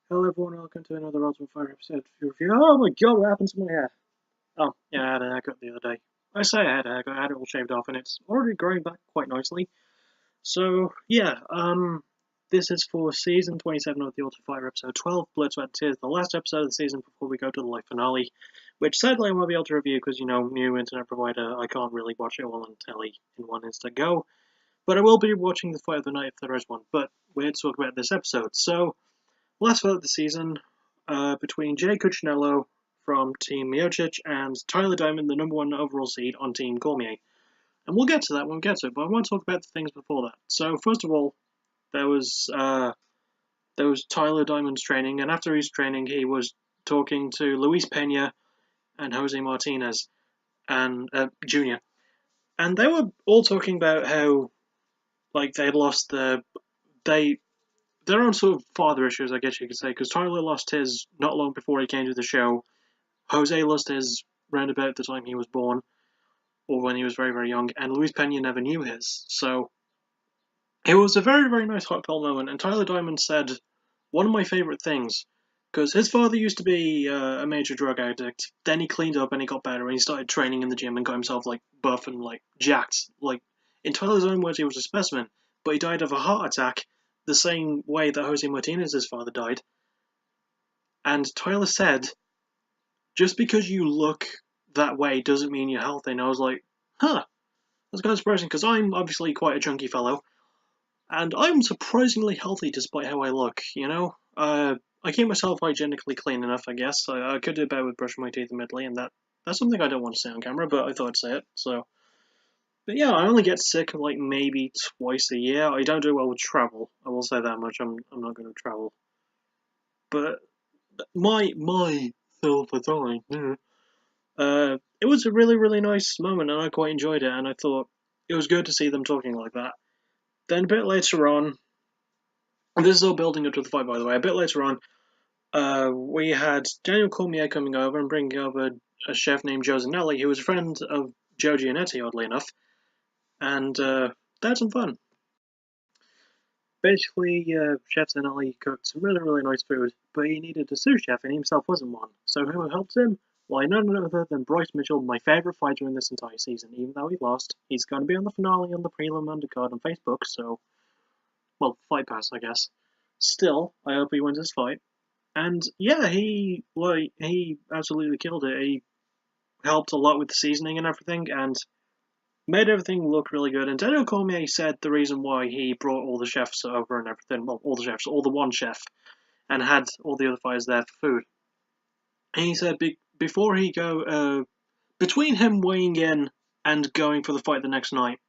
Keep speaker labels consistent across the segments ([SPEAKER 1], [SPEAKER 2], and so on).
[SPEAKER 1] Hello everyone, welcome to another Ultimate Fire episode review. Oh my god, what happened to my hair? Oh, yeah, I had a haircut the other day. I say I had a haircut, I had it all shaved off and it's already growing back quite nicely. So, yeah, this is for season 27 of the Ultimate Fire episode 12, Blood, Sweat and Tears, the last episode of the season before we go to the live finale, which sadly I won't be able to review because, new internet provider, I can't really watch it all on telly in one instant go. But I will be watching the fight of the night if there is one, but we're to talk about this episode. So, last vote of the season between Jay Cucciniello from Team Miocic and Tyler Diamond, the #1 overall seed on Team Cormier. And we'll get to that when we get to it, but I want to talk about the things before that. So first of all, there was Tyler Diamond's training, and after his training, he was talking to Luis Pena and Jose Martinez and Jr. And they were all talking about how they'd lost their own sort of father issues, I guess you could say, because Tyler lost his not long before he came to the show. Jose lost his round about the time he was born, or when he was very, very young, and Luis Pena never knew his. So it was a very, very nice heartfelt moment, and Tyler Diamond said one of my favourite things, because his father used to be a major drug addict, then he cleaned up and he got better, and he started training in the gym and got himself buff and jacked. In Tyler's own words, he was a specimen, but he died of a heart attack the same way that Jose Martinez's father died. And Tyler said, just because you look that way doesn't mean you're healthy. And I was like, huh, that's kind of surprising because I'm obviously quite a chunky fellow, and I'm surprisingly healthy despite how I look. I keep myself hygienically clean enough, I guess. I could do better with brushing my teeth admittedly, and that's something I don't want to say on camera, but I thought I'd say it. So, but yeah, I only get sick maybe twice a year. I don't do well with travel. I will say that much. I'm not going to travel, but my self-assigned. It was a really, really nice moment, and I quite enjoyed it, and I thought it was good to see them talking like that. Then a bit later on, and this is all building up to the fight, by the way, a bit later on, we had Daniel Cormier coming over and bringing over a chef named Joe Zanelli, who was a friend of Joe Giannetti, oddly enough, and they had some fun. Basically, Chef Zanelli cooked some really, really nice food, but he needed a sous chef, and he himself wasn't one. So who helped him? Why, none other than Bryce Mitchell, my favourite fighter in this entire season. Even though he lost, he's going to be on the finale on the prelim undercard on Facebook, so, well, Fight Pass, I guess. Still, I hope he wins his fight. And yeah, he absolutely killed it. He helped a lot with the seasoning and everything, and made everything look really good. And Daniel Cormier said the reason why he brought all the chefs over and everything, well, all the chefs, all the one chef, and had all the other fighters there for food. And he said before he between him weighing in and going for the fight the next night,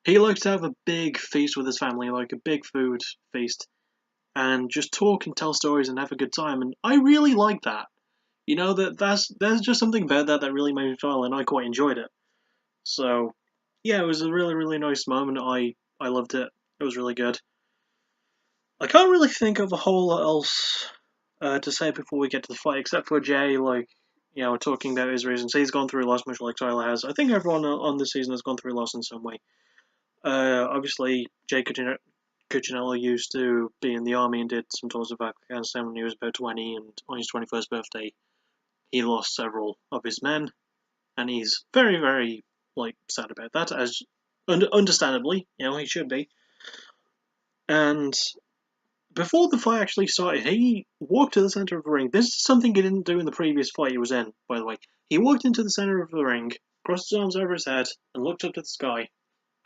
[SPEAKER 1] he likes to have a big feast with his family, like a big food feast, and just talk and tell stories and have a good time. And I really like that. There's just something about that really made me smile, and I quite enjoyed it. So, yeah, it was a really, really nice moment. I loved it. It was really good. I can't really think of a whole lot else to say before we get to the fight, except for Jay, talking about his reasons. He's gone through loss much like Tyler has. I think everyone on this season has gone through loss in some way. Obviously, Jay Cucciniello used to be in the army and did some tours of Afghanistan when he was about 20, and on his 21st birthday, he lost several of his men, and he's very, very sad about that, as understandably, he should be. And before the fight actually started, he walked to the center of the ring. This is something he didn't do in the previous fight he was in, by the way. He walked into the center of the ring, crossed his arms over his head, and looked up to the sky,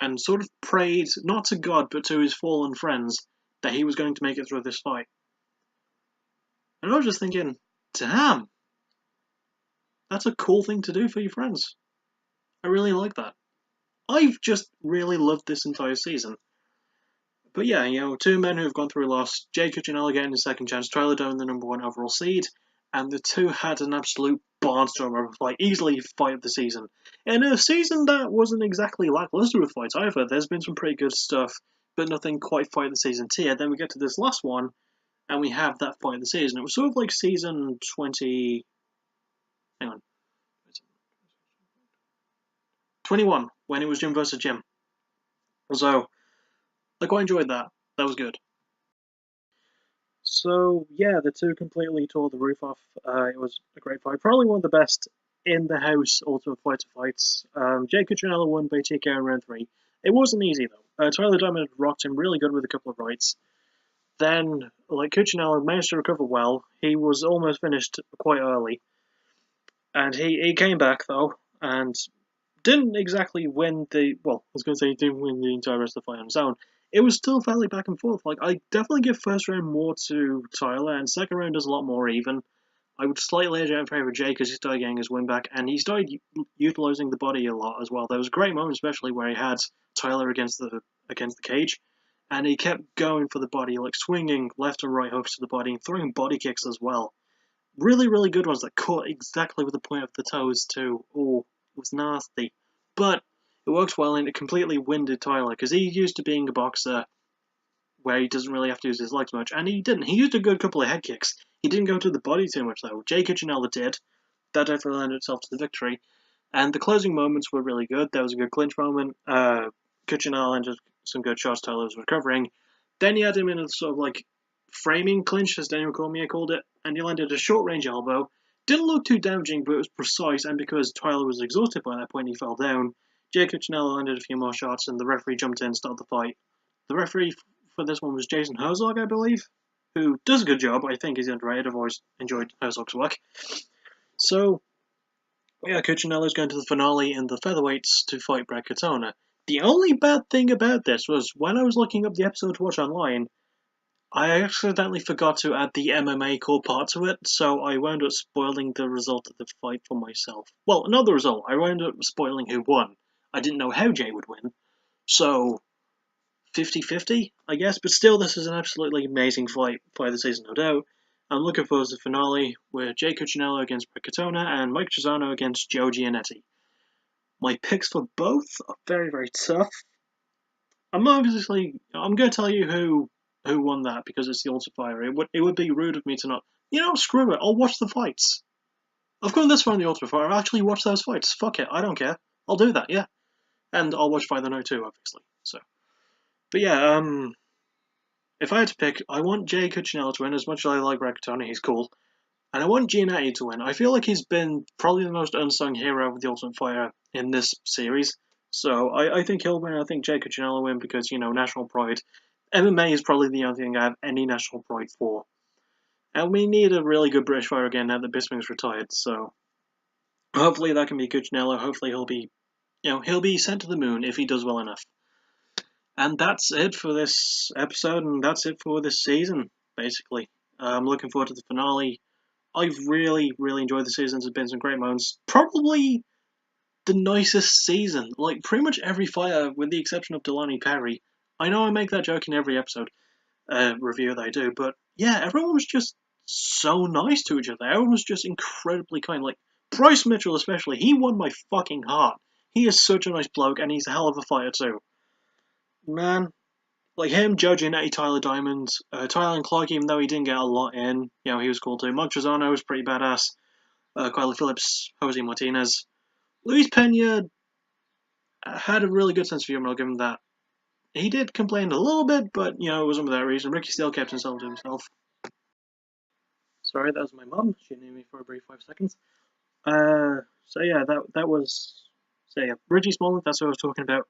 [SPEAKER 1] and sort of prayed, not to God, but to his fallen friends, that he was going to make it through this fight. And I was just thinking, damn, that's a cool thing to do for your friends. I really like that. I've just really loved this entire season. But yeah, two men who have gone through a loss, Jay Cucciniello getting his second chance, Tyler Doan the #1 overall seed, and the two had an absolute barnstorm of a fight, easily fight of the season. In a season that wasn't exactly lackluster with fights either, there's been some pretty good stuff, but nothing quite fight of the season tier. Then we get to this last one, and we have that fight of the season. It was sort of like season 20... hang on. 21, when it was Jim versus Jim. So, I quite enjoyed that. That was good. So yeah, the two completely tore the roof off. It was a great fight, probably one of the best in the house Ultimate Fighter fights. Jay Cucciniello won by TKO in round 3. It wasn't easy though. Tyler Diamond rocked him really good with a couple of rights. Then, like, Cucciniello managed to recover well. He was almost finished quite early, and he came back though and didn't exactly win the. Well, I was going to say he didn't win the entire rest of the fight on his own. It was still fairly back and forth. Like, I definitely give first round more to Tyler, and second round is a lot more even. I would slightly edge out in favour of Jay because he started getting his win back, and he started utilising the body a lot as well. There was a great moment, especially where he had Tyler against the cage, and he kept going for the body, like swinging left and right hooks to the body and throwing body kicks as well. Really, really good ones that caught exactly with the point of the toes too. Oh, it was nasty, but it worked well, and it completely winded Tyler because he used to being a boxer where he doesn't really have to use his legs much, and he didn't. He used a good couple of head kicks. He didn't go to the body too much though. Jay Cucciniello did. That definitely lent itself to the victory. And the closing moments were really good. There was a good clinch moment. Cucciniello landed some good shots. Tyler was recovering. Then he had him in a sort of like framing clinch, as Daniel Cormier called it, and he landed a short range elbow. Didn't look too damaging, but it was precise, and because Tyler was exhausted by that point, he fell down. Jay Cucciniello landed a few more shots, and the referee jumped in and stopped the fight. The referee for this one was Jason Herzog, I believe, who does a good job. I think he's underrated. I've always enjoyed Herzog's work. So, yeah, Cucciniello's going to the finale in the featherweights to fight Brad Katona. The only bad thing about this was when I was looking up the episode to watch online, I accidentally forgot to add the MMA core part to it, so I wound up spoiling the result of the fight for myself. Well, not the result, I wound up spoiling who won. I didn't know how Jay would win, so 50-50, I guess, but still, this is an absolutely amazing fight of the season, no doubt. I'm looking forward to the finale with Jay Cucciniello against Brad Katona and Mike Trizano against Joe Giannetti. My picks for both are very, very tough. I'm going to tell you who won that because it's the Ultimate Fire. It would be rude of me to not. You know, screw it. I'll watch the fights. I've gone this far in the Ultimate Fire. I've actually watched those fights. Fuck it. I don't care. I'll do that. Yeah, and I'll watch Fight the Night too, obviously. So, but yeah, if I had to pick, I want Jay Cucciniello to win. As much as I like Brad Katona, he's cool. And I want Giannetti to win. I feel like he's been probably the most unsung hero of the Ultimate Fighter in this series. So I think he'll win. I think Jay Cucciniello will win because, you know, national pride. MMA is probably the only thing I have any national pride for. And we need a really good British fighter again now that Bisping's retired. So hopefully that can be Cucciniello. Hopefully he'll be sent to the moon if he does well enough. And that's it for this episode, and that's it for this season, basically. I'm looking forward to the finale. I've really, really enjoyed the season. There's been some great moments. Probably the nicest season. Like, pretty much every fighter, with the exception of Delaney Perry. I know I make that joke in every episode review that I do, but yeah, everyone was just so nice to each other. Everyone was just incredibly kind. Like, Bryce Mitchell especially, he won my fucking heart. He is such a nice bloke, and he's a hell of a fighter too. Man, like him, Joe Giannetti, Tyler Diamond, Tyler and Clark, even though he didn't get a lot in, you know, he was cool too. Mike Trizano was pretty badass. Kyler Phillips, Jose Martinez. Luis Pena had a really good sense of humor, I'll give him that. He did complain a little bit, but, you know, it wasn't without reason. Ricky still kept himself to himself. Sorry, that was my mum. She knew me for a brief 5 seconds. So yeah, that was... So yeah, Reggie Smollett, that's what I was talking about.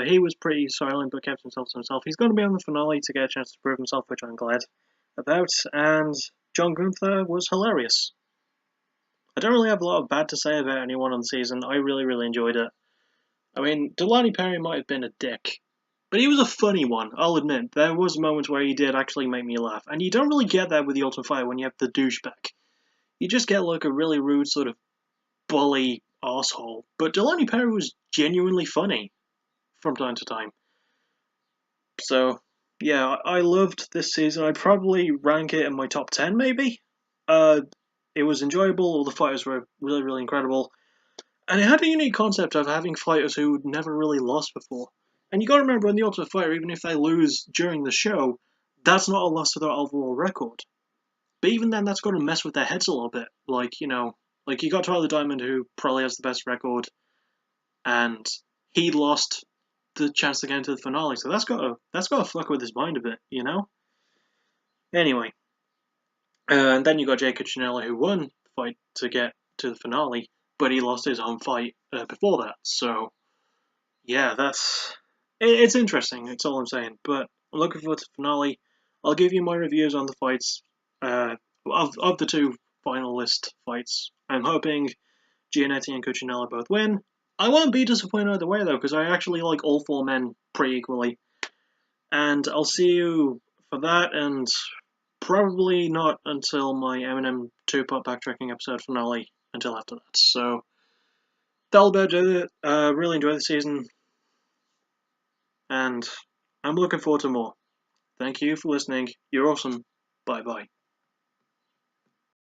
[SPEAKER 1] He was pretty silent, but kept himself to himself. He's going to be on the finale to get a chance to prove himself, which I'm glad about. And John Gunther was hilarious. I don't really have a lot of bad to say about anyone on the season. I really, really enjoyed it. I mean, Delaney Perry might have been a dick, but he was a funny one, I'll admit. There was moments where he did actually make me laugh, and you don't really get that with the Ultimate Fighter when you have the douchebag. You just get like a really rude sort of bully asshole. But Delaney Perry was genuinely funny from time to time. So, yeah, I loved this season. I'd probably rank it in my top 10, maybe. It was enjoyable. All the fighters were really, really incredible. And it had a unique concept of having fighters who'd never really lost before. And you gotta remember, in the Ultimate Fighter, even if they lose during the show, that's not a loss to their overall record. But even then, that's gotta mess with their heads a little bit. Like, you know, like you got Tyler Diamond, who probably has the best record, and he lost the chance to get into the finale. So that's gotta fuck with his mind a bit, you know? Anyway, And then you got Jay Cucciniello, who won the fight to get to the finale, but he lost his own fight before that. So, yeah, it's interesting. That's all I'm saying. But I'm looking forward to the finale. I'll give you my reviews on the fights of the two finalist fights. I'm hoping Giannetti and Cucciniello both win. I won't be disappointed either way, though, because I actually like all four men pretty equally. And I'll see you for that, and probably not until my Eminem two-part backtracking episode finale until after that. So, that'll about do it. Really enjoy the season, and I'm looking forward to more. Thank you for listening. You're awesome. Bye bye.